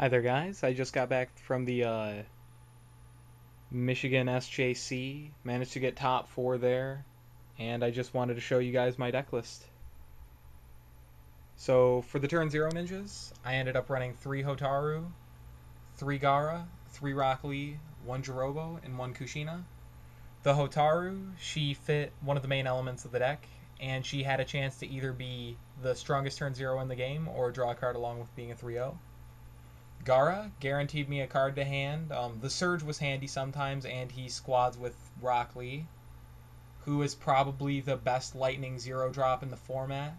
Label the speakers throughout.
Speaker 1: Hi there, guys. I just got back from the Michigan SJC. Managed to get top 4 there, and I just wanted to show you guys my deck list. So for the turn 0 ninjas, I ended up running 3 Hotaru, 3 Gaara, 3 Rock Lee, 1 Jirobo, and 1 Kushina. The Hotaru, she fit one of the main elements of the deck, and she had a chance to either be the strongest turn 0 in the game or draw a card along with being a 3-0. Gaara guaranteed me a card to hand. The Surge was handy sometimes, and he squads with Rock Lee, who is probably the best Lightning 0-drop in the format.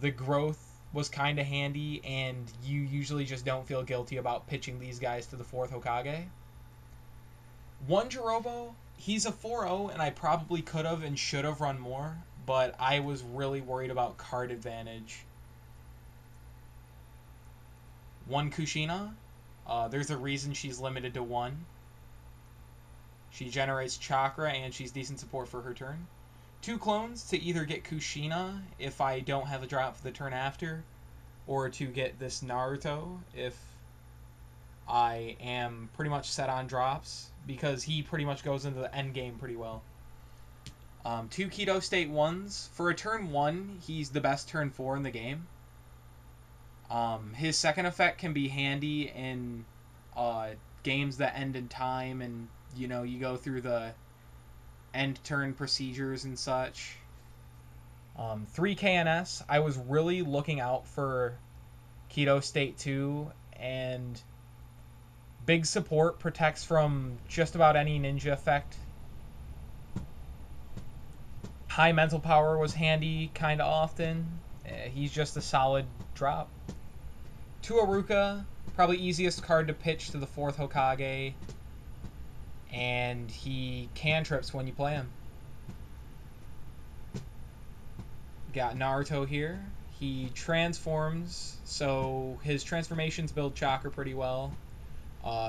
Speaker 1: The Growth was kind of handy, and you usually just don't feel guilty about pitching these guys to the 4th Hokage. 1 Jirobo, he's a 4-0, and I probably could have and should have run more, but I was really worried about card advantage. 1 Kushina, there's a reason she's limited to 1. She generates chakra and she's decent support for her turn. 2 clones to either get Kushina if I don't have a drop for the turn after, or to get this Naruto if I am pretty much set on drops, because he pretty much goes into the end game pretty well. 2 Kido state 1s. For a turn 1, he's the best turn 4 in the game. His second effect can be handy in games that end in time, and you go through the end turn procedures and such. 3 KNS, I was really looking out for Kido State 2, and big support, protects from just about any ninja effect. High mental power was handy kind of often. He's just a solid drop. 2 Iruka, probably easiest card to pitch to the 4th Hokage, and he cantrips when you play him. Got Naruto here. He transforms, so his transformations build chakra pretty well.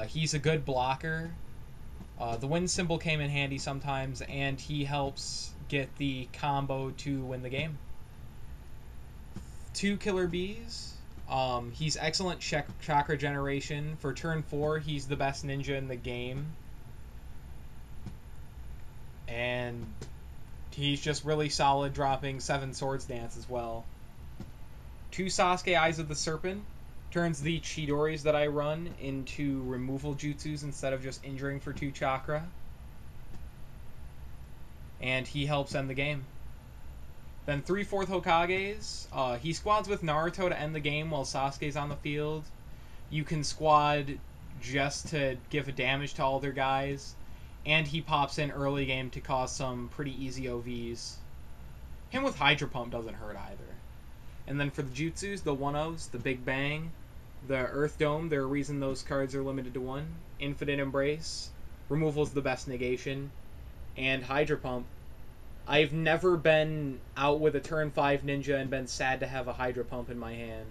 Speaker 1: He's a good blocker. The wind symbol came in handy sometimes, and he helps get the combo to win the game. 2 Killer Bees. He's excellent chakra generation. For turn 4, he's the best ninja in the game. And he's just really solid, dropping 7 Swords Dance as well. 2 Sasuke Eyes of the Serpent. Turns the Chidoris that I run into removal jutsus instead of just injuring for 2 chakra. And he helps end the game. Then 3 4th Hokages. He squads with Naruto to end the game while Sasuke's on the field. You can squad just to give a damage to all their guys. And he pops in early game to cause some pretty easy OVs. Him with Hydro Pump doesn't hurt either. And then for the jutsus, the 1-0s, the Big Bang, the Earth Dome, there's a reason those cards are limited to 1. Infinite Embrace. Removal's the best negation. And Hydro Pump. I've never been out with a turn 5 ninja and been sad to have a Hydro Pump in my hand.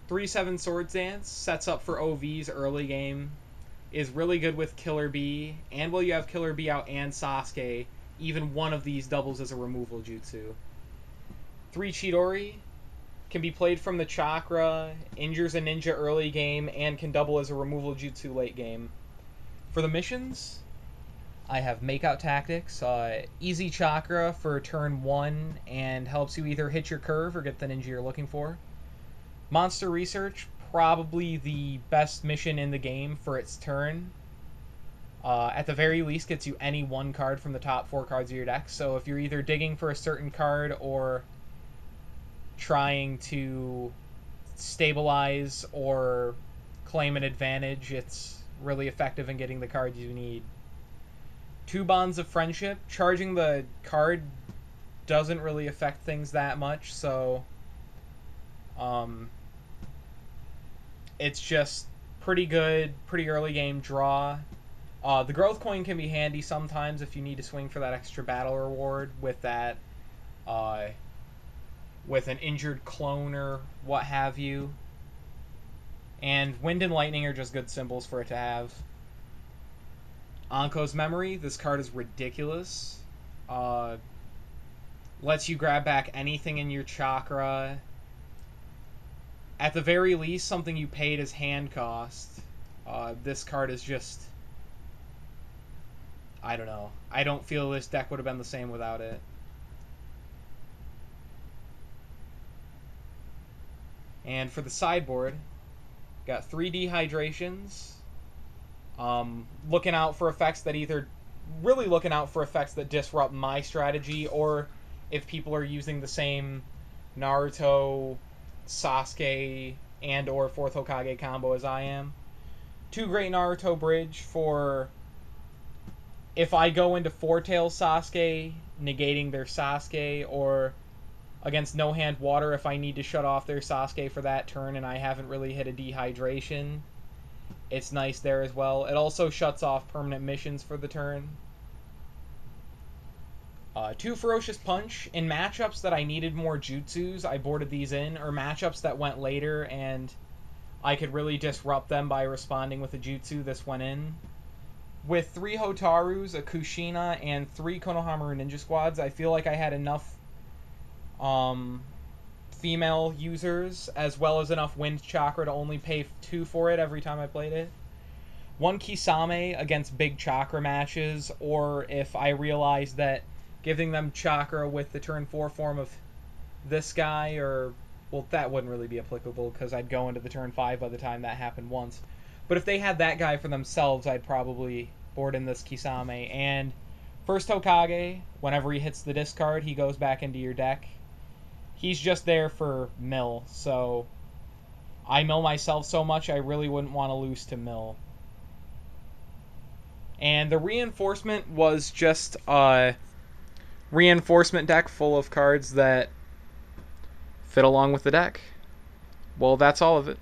Speaker 1: 3-7 Swords Dance sets up for OVs early game. Is really good with Killer Bee, and while you have Killer Bee out and Sasuke, even one of these doubles as a removal jutsu. 3 Chidori can be played from the chakra, injures a ninja early game, and can double as a removal jutsu late game. For the missions, I have Makeout Tactics, easy chakra for turn 1, and helps you either hit your curve or get the ninja you're looking for. Monster Research, probably the best mission in the game for its turn. At the very least, gets you any 1 card from the top 4 cards of your deck, so if you're either digging for a certain card or trying to stabilize or claim an advantage, it's really effective in getting the cards you need. 2 Bonds of Friendship. Charging the card doesn't really affect things that much, so it's just pretty good, pretty early game draw. The Growth Coin can be handy sometimes if you need to swing for that extra battle reward with that, with an injured clone or what have you. And Wind and Lightning are just good symbols for it to have. Anko's Memory. This card is ridiculous. Lets you grab back anything in your chakra. at the very least, something you paid as hand cost. This card is just... I don't know. I don't feel this deck would have been the same without it. And for the sideboard, got 3 Dehydrations. Looking out for effects that either... Really looking out for effects that disrupt my strategy, or if people are using the same Naruto, Sasuke, and or 4th Hokage combo as I am. 2 Great Naruto Bridge for if I go into 4-tail Sasuke, negating their Sasuke, or against No Hand Water if I need to shut off their Sasuke for that turn and I haven't really hit a Dehydration. It's nice there as well. It also shuts off permanent missions for the turn. 2 Ferocious Punch. In matchups that I needed more jutsus, I boarded these in, or matchups that went later and I could really disrupt them by responding with a jutsu. This went in. With 3 Hotarus, a Kushina, and 3 Konohamaru Ninja Squads, I feel like I had enough female users, as well as enough Wind Chakra to only pay 2 for it every time I played it. 1 Kisame against big Chakra matches, or if I realized that giving them Chakra with the turn 4 form of this guy, or... Well, that wouldn't really be applicable, because I'd go into the turn 5 by the time that happened once. But if they had that guy for themselves, I'd probably board in this Kisame. And first Hokage, whenever he hits the discard, he goes back into your deck. He's just there for mill, so I mill myself so much I really wouldn't want to lose to mill. And the reinforcement was just a reinforcement deck full of cards that fit along with the deck. Well, that's all of it.